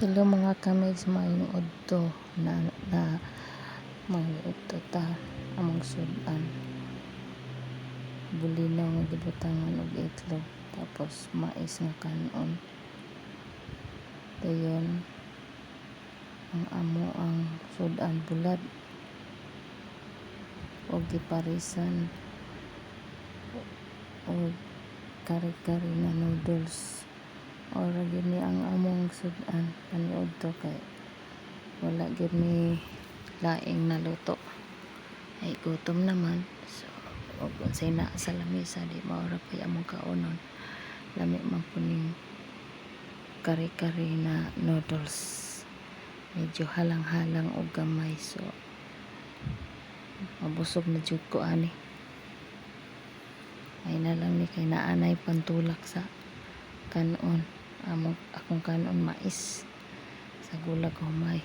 Hello mga kamigs, maayong udto na mga udto ta among sudan bulinaw nga gibutangan og itlog tapos mais nga kanon dayon ang amo ang sudan bulad og giparisan og kare-kare na noodles. Ora gid ni ang among sudan paniud to kay wala gid mi laing naluto ay gutom naman, so og unsay na sa lamesa di maura pay among kaunon, lami man kuning kare-kare na noodles, medyo halang-halang og gamay, so mabusog na jud ko ani. Ay na lang ni kay naanay pantulak sa kanon, akong kanon mais sa gulag humay.